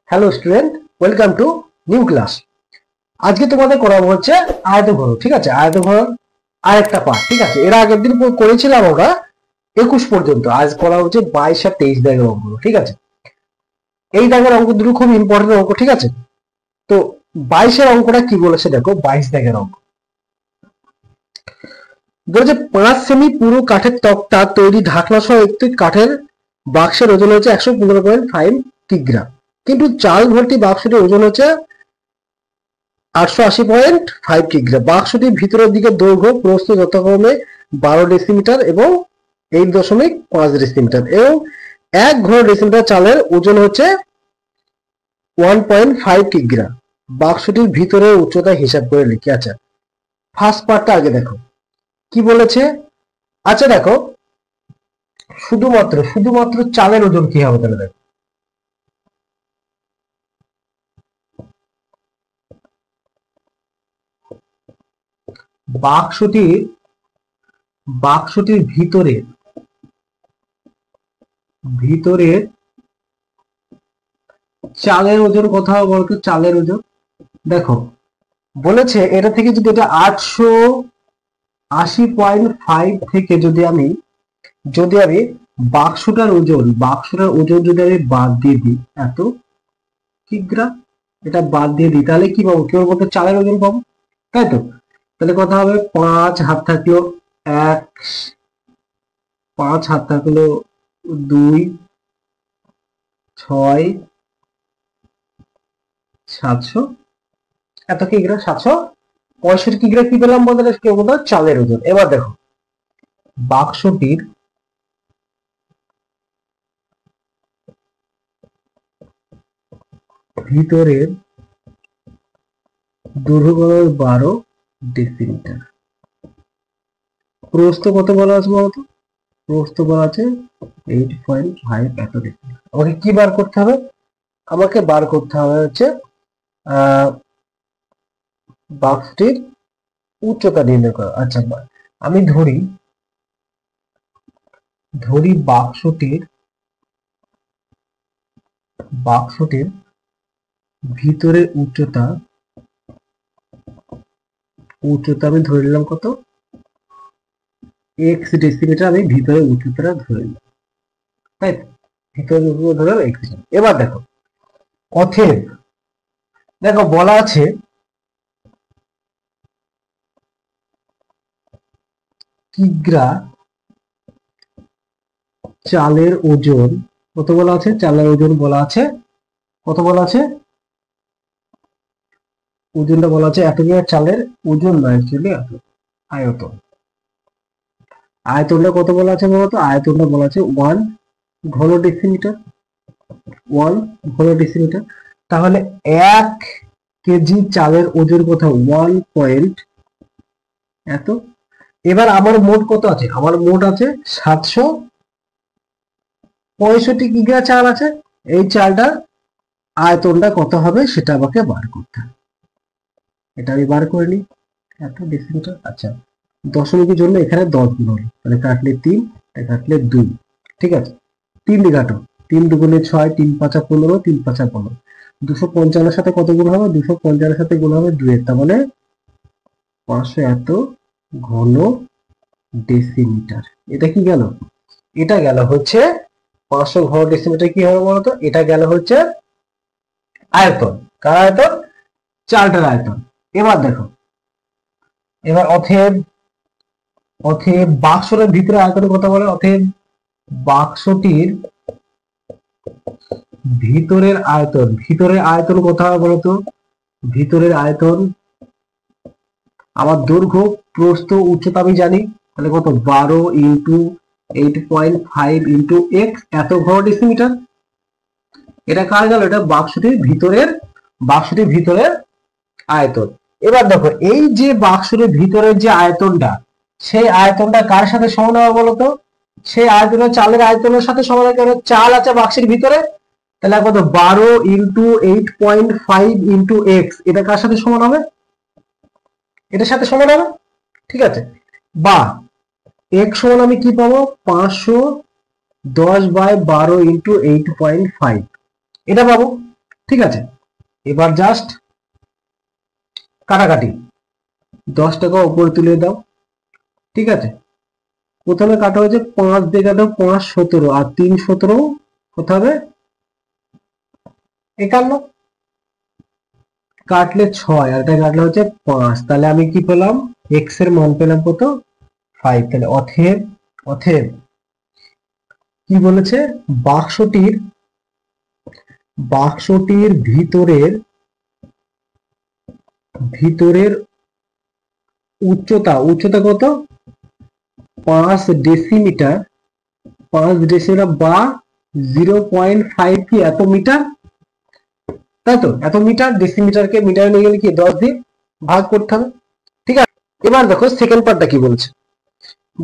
Hello student, welcome to new class. আজকে তোমাদের করাবো হচ্ছে আয়তঘন। ঠিক আছে, আয়তঘন আরেকটা পার্ট। ঠিক আছে, এর আগের দিন করেছিলাম আমরা 21 পর্যন্ত। আজ করা হচ্ছে 22 আর 23 দাগের অঙ্ক। ঠিক আছে, এই দাগের অঙ্ক দুটো খুব ইম্পর্টেন্ট অঙ্ক। ঠিক আছে, তো 22-এর অঙ্কটা কি বলেছে দেখো। 22 দাগের অঙ্ক বলেছে 5 সেমি পুরো কাঠের তক্তা তৈরি ঢাকনা সহ একটি কাঠের বাক্সের ওজন হচ্ছে 115.5 কিগ্রা, কিন্তু চাল ভর্তি বাক্সটির ওজন হচ্ছে 880.5 কিগ্রা। বাক্সটির ভিতরের দিকে দৈর্ঘ্য প্রস্থ যথাক্রমে 12 ডেসিমিটার এবং 8.5 ডেসিমিটার এবং 1 ঘন ডেসিমিটার চালের ওজন হচ্ছে 1.5 কিগ্রা। বাক্সটির ভিতরের উচ্চতা হিসাব করে লিখি। আচ্ছা, ফার্স্ট পার্টটা আগে দেখো কি বলেছে। আচ্ছা দেখো, শুধুমাত্র চালের ওজন কি হবে তাহলে দেখো। বাক্সটির ভিতরে চালের ওজন কত হবে বলতো। চালের ওজন দেখো বলেছে এটা থেকে যদি এটা 880.5 থেকে যদি আমি বাক্সটার ওজন যদি আমি বাদ দিয়ে দিই, এত কিগ্রা, এটা বাদ দিয়ে দিই, তাহলে কি পাবো? কেবল বলতে চালের ওজন পাবো, তাই তো। তাহলে কথা হবে 5 হাত থাকলো 1, 5 হাত থাকলো 2, 6, 700, এত কিগ্রা 765 কিগ্রা কি পেলাম বলতে কেউ বলতো চালের ওজন। এবার দেখো বাক্সটির ভিতরের দৈর্ঘ্য 12 ডেসিমিটার, প্রস্থ কত বলা আছে বলতো। প্রস্থ বলা আছে 8.5 এত ডেসিমিটার। আমাকে কি বার করতে হবে? আমাকে বার করতে হবে হচ্ছে বাক্সটির উচ্চতা নির্ণয় করা। আচ্ছা, আমি ধরি বাক্সটির ভিতরের উচ্চতা আমি ধরে নিলাম কত, x ডেসিমিটার। আমি ভিতরে উচ্চতাটা ধরে নিলাম, তাই ভিতরে ধরে x। এবার দেখো অতএব দেখো বলা আছে কিগ্রা চালের ওজন কত বলা আছে। চালের ওজন বলা আছে কত বলা আছে, ওজনটা বলা আছে এত। চালের ওজন না, অ্যাকচুয়ালি আয়তন। আয়তনটা কত বলা আছে বলতো। আয়তনটা বলা আছে 1 ঘন ডেসিমিটার। 1 ঘন ডেসিমিটার, তাহলে 1 কেজি চালের ওজন কত? 1 পয়েন্ট এত। এবার আমার মোট কত আছে? আমার মোট আছে 765 কিগ্রা চাল আছে। এই চালটার আয়তনটা কত হবে সেটা আমাকে বার করতে হবে। এটা আমি বার করে নিই, এত ডেসিমিটার। আচ্ছা, দশমিকের জন্য এখানে 10 গুণ হলো, তাহলে কাটলে 3, কাটলে 2। ঠিক আছে, 3 দিয়ে কাটো, 3 দুগুণে 6, 3 5 15, 3 5 15। 255 সাথে কত গুণ হবে? 255 সাথে গুণ হবে 2 এর, তার মানে 500 এত ঘন ডেসিমিটার। এটা কি গেল? এটা গেল হচ্ছে 500 ঘন ডেসিমিটার। কি হবে বলতো? এটা গেল হচ্ছে আয়তন। কার আয়তন? চালটার আয়তন। এবার দেখো, এবার অতএব বাক্সটার ভিতরে আয়তনের কথা বলে। অতএব বাক্সটির ভিতরের আয়তন কত হবে বলতো। ভিতরের আয়তন, আমার দৈর্ঘ্য প্রস্থ উচ্চতা আমি জানি, তাহলে কত? 12 ইন্টু 8.5 ইন্টু এক্স, এত ঘন ডেসিমিটার। এটা কার গেল? এটা বাক্সটির ভিতরের আয়তন। এবার দেখো এই যে বাক্সটির ভিতরের যে আয়তনটা, সেই আয়তনটা কার সাথে সমান হবে বলতো? সেই আয়তনের চালের আয়তনের সাথে সমান হবে। চাল আছে বাক্সের ভিতরে, তাহলে কত? 12 ইন্টু 8.5 ইন্টু এক্স, এটা কার সাথে সমান হবে? এটার সাথে সমান হবে। ঠিক আছে, বা এক্স সমান আমি কি পাবো? 510/12 ইন্টু 8.5, এটা পাবো। ঠিক আছে, এবার জাস্ট কাটাকাটি, 10 টাকা উপরে তুলে দাও। ঠিক আছে, প্রথমে কাটা হয়েছে 5 দিয়ে কাটো 5 17 আর 3 17 কত হবে 51, কাটলে 6 আর এটা কাটলে হচ্ছে 5, তাহলে আমি কি পেলাম x এর মান পেলাম কত 5। তাহলে অতএব অতএব কি বলেছে, বাক্সটির ভিতরের উচ্চতা কত 5 ডেসিমিটার, 5 ডেসিমিটার বা 0.5 কি এত মিটার, তাই তো, এত মিটার। ডেসিমিটারকে মিটারে নিয়ে গেলে কি 10 দিয়ে ভাগ করতে হবে। ঠিক আছে, এবার দেখো সেকেন্ড পার্টটা কি বলেছে,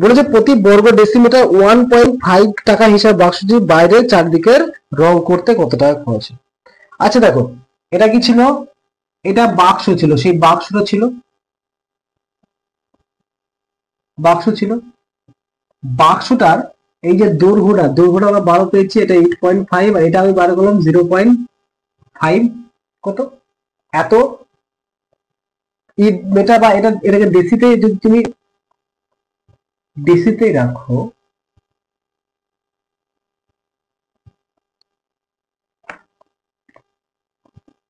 বলেছে প্রতি বর্গ ডেসিমিটার 1.5 টাকা হিসাবে বাক্সটির বাইরের চারদিকের রং করতে কত টাকা খরচ। আচ্ছা দেখো, এটা কি ছিল, এটা বাক্স ছিল, সেই বাক্সটা ছিল বাক্সটার এই যে দৈর্ঘ্যটা আমরা 12 পেয়েছি, এটা 8.5 আর এটা আমি বার করলাম 0.5 কত এত এটা, বা এটাকে ডেসিতে যদি তুমি ডেসিতে রাখো,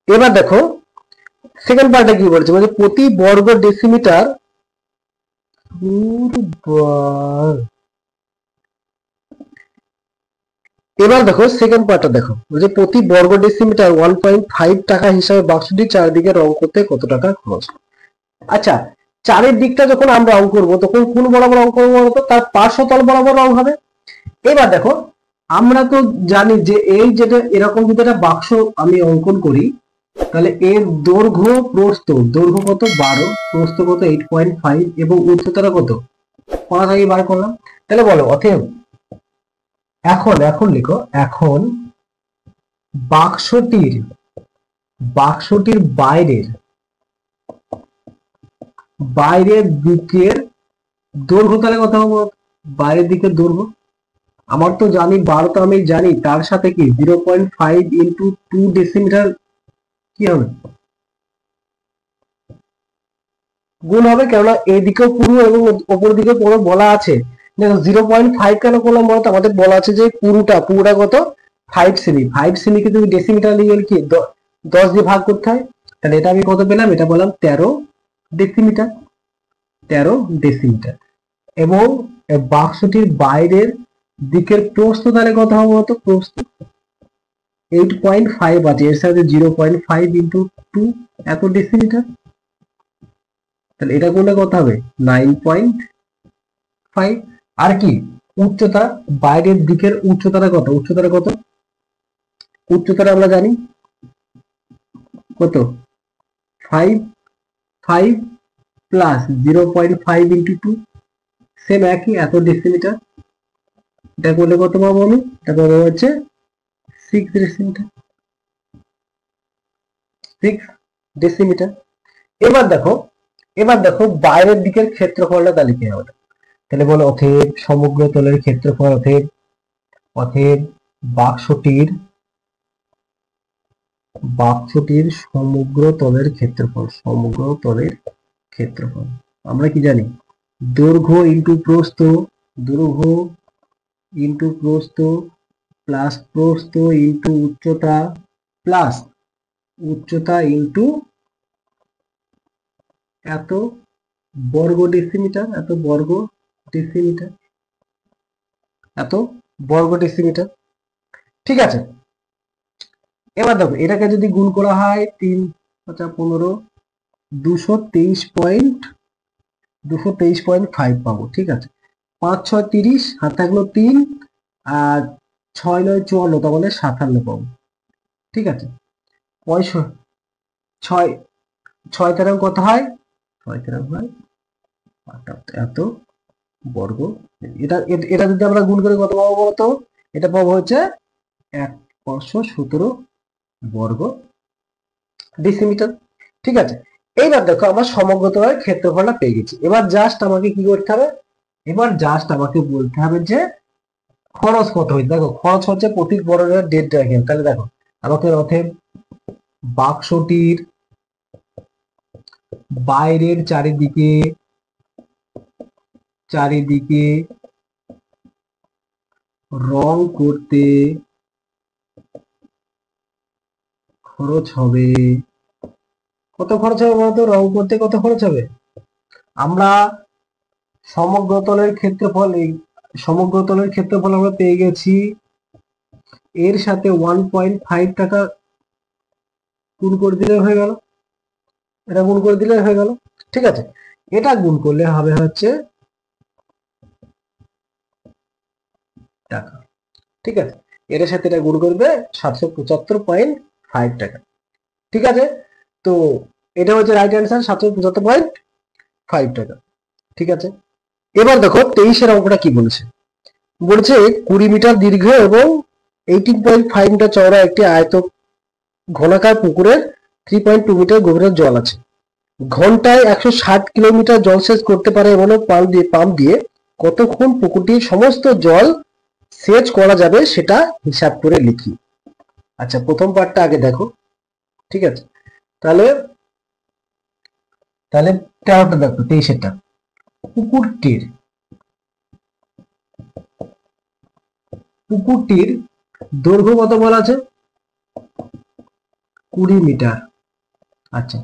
এবার দেখো সেকেন্ড পার্টে কি বলছে, মানে প্রতি বর্গ ডেসিমিটার, এবার দেখো সেকেন্ড পার্টটা দেখো, যে প্রতি বর্গ ডেসিমিটার 1.5 টাকা হিসাবে বাক্সটি চারদিকে রং করতে কত টাকা খরচ। আচ্ছা, চারের দিকটা যখন আমরা রং করবো তখন কোন বরাবর রং করবো বলতো, তার পার্শ্বতল বরাবর রং হবে। এবার দেখো আমরা তো জানি যে এই যেটা এরকম যদি একটা বাক্স আমি অঙ্কন করি, তাহলে এর দৈর্ঘ্য কত 12, প্রস্থ কত 8.5 এবং উচ্চতাটা কত 5 আগে বার করলাম। তাহলে বলো অতএব এখন লিখো, এখন বাক্সটির বাইরের দিকের দৈর্ঘ্য তাহলে কত হবে, বাইরের দিকের দৈর্ঘ্য আমার তো জানি 12, তো আমি জানি তার সাথে কি 0.5 ইন্টু 2 ডেসিমিটার কি হবে গুণ হবে, কেননা এদিকেও পুরু এবং ওপর দিকে পুরো বলা আছে। দেখো 0.5 কেন করলাম বলতো, আমাদের বলা আছে যে পুরোটা কত 5 সেমি, 5 সেমিকে তুমি ডেসিমিটার নিয়ে গেলে কি 10 দিয়ে ভাগ করতে হয়। তাহলে এটা আমি কত পেলাম, এটা বললাম 13 ডেসিমিটার। এবং বাক্সটির বাইরের দিকের প্রস্থ তাহলে কত হবে বলতো, প্রস্থ 8.5 আছে, এর সাথে 0.5 ইন্টু 2 এত ডেসিমিটার, তাহলে এটা করলে কত হবে 9.5। আর কি উচ্চতা, বাইরের দিকের উচ্চতাটা কত, উচ্চতাটা আমরা জানি কত 5 প্লাস 0.5 ইন্টু 2 সেম একই এত ডেসিমিটার, এটা করলে কত পাবো আমি, এটা পাবো হচ্ছে 6 ডেসিমিটার। এবার দেখো বাইরের দিকের ক্ষেত্রফলটা তাহলে কি হবে, তাহলে বলো অতএব সমগ্র তলের ক্ষেত্রফল, অতএব বাক্সটির সমগ্র তলের ক্ষেত্রফল আমরা কি জানি, দৈর্ঘ্য ইন্টু প্রস্থ প্লাস প্রস্থ ইন্টু উচ্চতা প্লাস উচ্চতা ইন্টু এত বর্গ ডেসিমিটার, ঠিক আছে। এবার দেখো এটাকে যদি গুণ করা হয় 3 5 15 223.5 পাবো। ঠিক আছে, 5 6 30 হাত থাকলো 3 আর 6 9 54, তাহলে 57 পাবো। ঠিক আছে, 6 তেরো কত হয়, 6 তেরো হয় এত বর্গ। এটা যদি আমরা গুণ করে কত পাবো বলতো, এটা পাবো হচ্ছে 517 বর্গ ডেসিমিটার। ঠিক আছে, এইবার দেখো আমার সমগ্র তলের ক্ষেত্রফলটা পেয়ে গেছি। এবার জাস্ট আমাকে কি করতে হবে, বলতে হবে যে খরচ কত হয়েছে। দেখো খরচ হচ্ছে প্রতি বর্গের 1.5 রাখেন, তাহলে দেখো আমাকে অতএব বাক্সটির বাইরের চারিদিকে রং করতে খরচ হবে। কত খরচ হবে বলতো? রং করতে কত খরচ হবে? আমরা সমগ্রতলের ক্ষেত্রফল আমরা পেয়ে গেছি, এর সাথে 1.5 টাকা গুণ করে দিলে হয়ে গেল। এটা গুণ করে দিলে হয়ে গেল, ঠিক আছে। এটা গুণ করলে হবে হচ্ছে টাকা, ঠিক আছে। এর সাথে এটা গুণ করবে 775.5 টাকা, ঠিক আছে। তো এটা হচ্ছে রাইট অ্যান্সার, 775.5 টাকা, ঠিক আছে। এবার দেখো 23-এর অঙ্কটা কি বলেছে। বলেছে 20 মিটার দীর্ঘ এবং 18.5 মিটার চওড়া একটি ঘনাকার পুকুরের 3.2 মিটার গভীরের জল আছে। ঘন্টায় 160 কিলোমিটার জলসেচ করতে পারে এমন পাম্প দিয়ে কতক্ষণ পুকুরটির সমস্ত জল সেচ করা যাবে সেটা হিসাব করে লিখি। আচ্ছা, প্রথম পার্টটা আগে দেখো, ঠিক আছে। তাহলে 13টা দেখো, 23-এরটা। পুকুরটির দৈর্ঘ্য কত বলা আছে? 20 মিটার। আচ্ছা,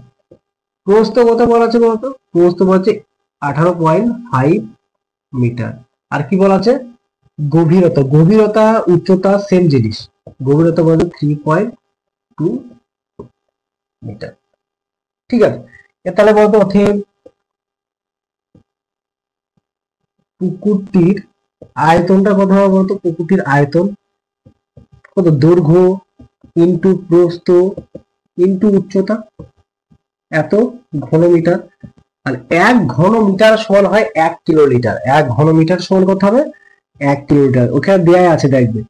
প্রস্থ কত বলা আছে বলতো? প্রস্থ বলছে 18.5 মিটার। আর কি বলা আছে? গভীরতা উচ্চতা সেম জিনিস, গভীরতা বলতে 3.2 মিটার, ঠিক আছে। তাহলে বলতো পুকুরটির আয়তনটা কত হবে বলতো? পুকুরটির আয়তন কত? দৈর্ঘ্য ইন্টু প্রস্থ ইন্টু উচ্চতা, এত ঘনমিটার। আর 1 ঘনমিটার সমান হয় 1 কিলোলিটার। 1 ঘনমিটার সমান কত হবে? 1 কিলোলিটার। ওখানে দেয়া আছে, দেখবে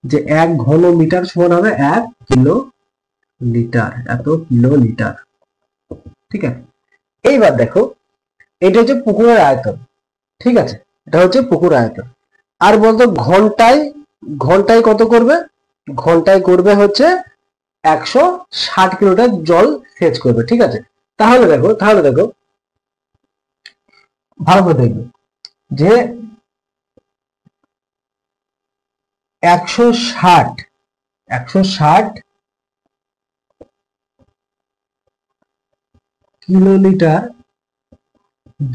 যে 1 ঘনমিটার সমান হবে 1 কিলোলিটার, এত কিলোলিটার, ঠিক আছে। এইবার দেখো, এটা হচ্ছে পুকুরের আয়তন, ঠিক আছে। এটা হচ্ছে পুকুর আয়তন। আর বলতো ঘন্টায় কত করবে? ঘন্টায় করবে হচ্ছে 160 কিলোমিটার জল সেচ করবে, ঠিক আছে। তাহলে দেখো ভালো করে দেখবে যে 160 কিলোলিটার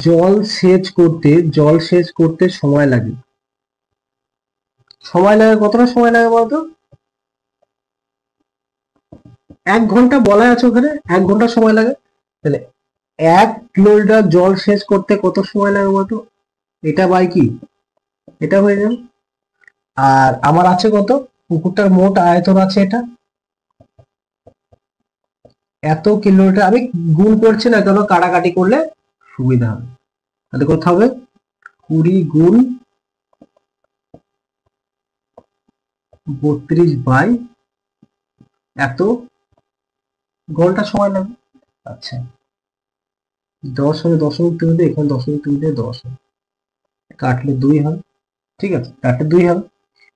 জল সেচ করতে সময় লাগে। কতটা সময় লাগে বলতো? 1 ঘন্টা বলা আছে ওখানে, 1 ঘন্টা সময় লাগে। তাহলে 1 কিলোলিটার জল সেচ করতে কত সময় লাগে বলতো? এটা বাই কি? এটা হয়ে যাবে। আর আমার আছে কত? পুকুরটার মোট আয়তন আছে এটা এত কিলোমিটার। আমি গুণ করছি না, কেন কাটাকাটি করলে সুবিধা হবে। তাহলে কত হবে? 20 গুণ 32 বাই এত ঘন্টা সময় লাগবে। আচ্ছা, 10 হবে, দশমিক তুমি দিয়ে এখানে দশমিক তুমি দিয়ে 10 হবে, কাটলে 2 হবে, ঠিক আছে। কাটলে 2 হবে।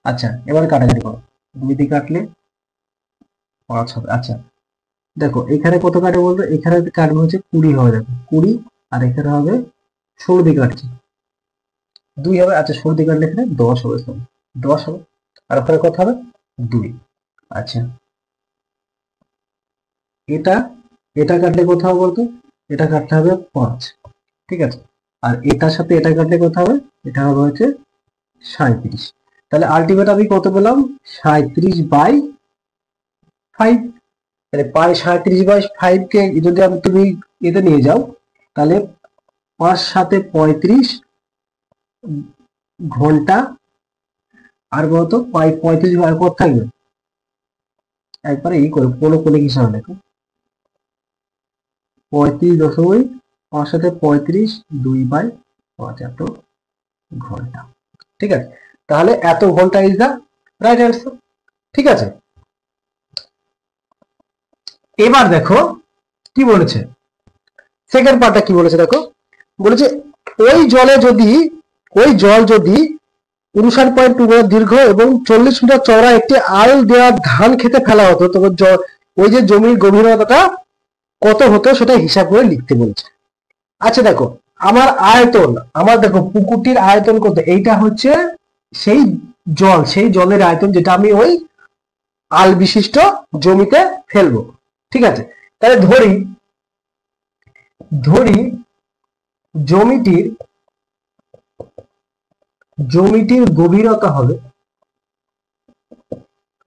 আচ্ছা, এবার কাটাকাটি করো, 2 দিয়ে কাটলে 5 হবে। আচ্ছা দেখো, এখানে কত কাটে বলতো? এখানে কাটবে হচ্ছে 20 হবে, দেখো 20। আর এখানে হবে 16 দিয়ে কাটছি, 2 হবে। আচ্ছা, 16 দিয়ে কাটলে এখানে 10 হবে, 10 হবে। আর ওখানে কত হবে? 2। আচ্ছা, এটা কাটলে কত হবে বলতো? এটা কাটতে হবে 5, ঠিক আছে। আর এটার সাথে এটা কাটলে কত হবে? এটা হবে হচ্ছে 37। তাহলে আলটিমেট আমি কত পেলাম? 37 বাই 5। তাহলে 37 বাই 5 কে যদি তুমি এতে নিয়ে যাও, তাহলে 5 7 35 ঘন্টা। আর বলতো 35 বার কত থাকবে? একবারে এই করে কোন হিসাবে দেখো, 35.5 সাথে 35 2/5 এত ঘন্টা, ঠিক আছে। তাহলে এত ঘন্টা ইজ দা রাইট অ্যান্সার, ঠিক আছে। এবার দেখো কি বলেছে, সেকেন্ড পার্টটা কি বলেছে দেখো। বলেছে ওই জল যদি 59.2 মিটার দীর্ঘ এবং 40 মিটার চওড়া একটি আল দেওয়া ধান খেতে ফেলা হতো, তবে ওই যে জমির গভীরতাটা কত হতো সেটা হিসাব করে লিখতে বলছে। আচ্ছা দেখো আমার আয়তন, আমার দেখো পুকুরটির আয়তন কত, এইটা হচ্ছে সেই জল, সেই জলের আয়তন যেটা আমি ওই আল বিশিষ্ট জমিতে ফেলবো। ঠিক আছে, তাহলে ধরি জমিটির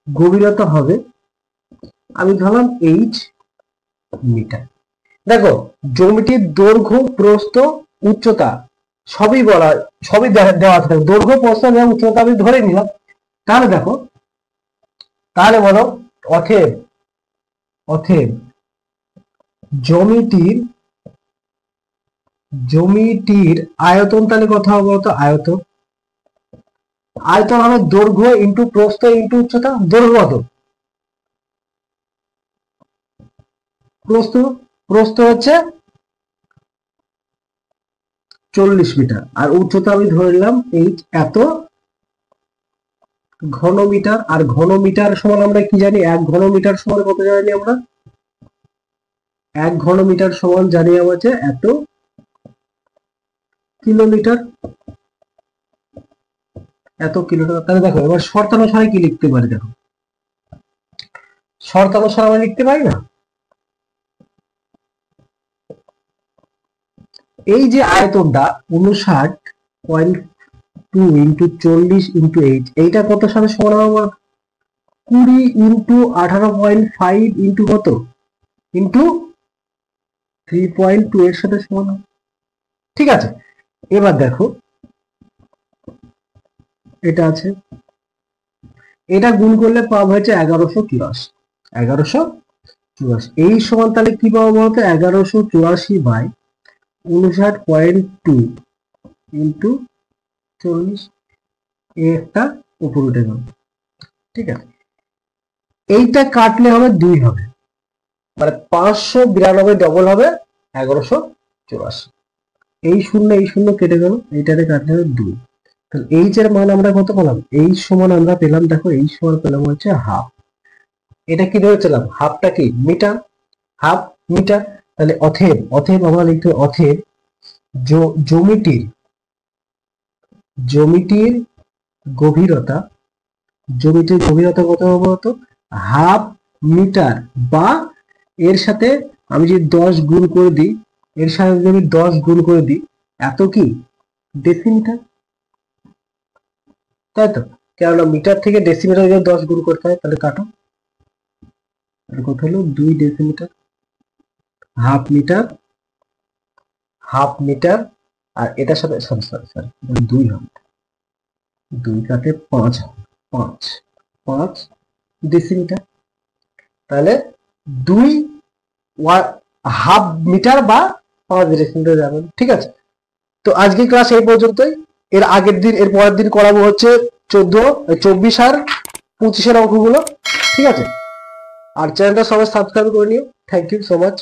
গভীরতা হবে আমি ধরলাম এইচ মিটার। দেখো জমিটির দৈর্ঘ্য প্রস্থ উচ্চতা সবই দেওয়া আছে, দৈর্ঘ্য প্রস্থ এবং উচ্চতা আমি ধরে নিলাম। তাহলে দেখো, তাহলে বলো অতএব জমিটির আয়তন তাহলে কত হবে বলতো, আয়তন হবে দৈর্ঘ্য ইন্টু প্রস্থ ইন্টু উচ্চতা। দৈর্ঘ্য কত, প্রস্থ হচ্ছে 40 মিটার, আর উচ্চতা আমি ধরে নিলাম এইচ, এত ঘনমিটার। আর ঘনমিটার সমান আমরা কি জানি, 1 ঘনমিটার সমান কত জানি আমরা, 1 ঘনমিটার সমান জানি আমরা যে এত কিলোমিটার। তাহলে দেখো এবার শর্তানুসারে কি লিখতে পারি, দেখো শর্তানুসারে আমরা লিখতে পারি না, এই যে আয়তনটা 59.2 ইন্টু 40 ইন্টু 8, এইটা কত সাথে সমান হবে, 20 ইন্টু 18.5 ইন্টু কত, ইন্টু 3.2 এর সাথে সমান হবে। ঠিক আছে, এবার দেখো এটা আছে, এটা গুণ করলে পাবো হচ্ছে 1184। এই সমান তাহলে কি পাবো বলতো, 1184 বাই 59.2 ইন্টু 40, একটা উপর উঠে গেল। ঠিক আছে, এইটা কাটলে হবে 2 হবে, মানে 592 ডবল হবে 1184। এই শূন্য কেটে গেল, এইটাতে কাটলে হবে 2। তাহলে এইচ এর মান আমরা কত পেলাম, এইচ সমান আমরা পেলাম, দেখো এইচ সমান পেলাম হচ্ছে হাফ। এটা কি ধরেছিলাম, হাফটা কি মিটার, হাফ মিটার। তাহলে অতএব আমরা লিখতে অতএব জমিটির গভীরতা কত হবে বলতো, হাফ মিটার, বা এর সাথে আমি যদি 10 গুণ করে দিই, এত কি ডেসিমিটার, তাই তো, কেননা মিটার থেকে ডেসিমিটার যদি 10 গুণ করতে হয়, তাহলে কাটো, কত হলো 2 ডেসিমিটার, হাফ মিটার, আর এটার সাথে সরি 2 হবে, 2 কাটে 5 হবে, 5 ডেসিমিটার। তাহলে 2 হাফ মিটার বা 5 ডেসিমিটার যাবেন। ঠিক আছে, তো আজকে ক্লাস এই পর্যন্তই। এর পরের দিন করাবো হচ্ছে 24 আর 25 অঙ্কগুলো। ঠিক আছে, আর চ্যানেলটা সবাই সাবস্ক্রাইব করে নিও। Thank you so much.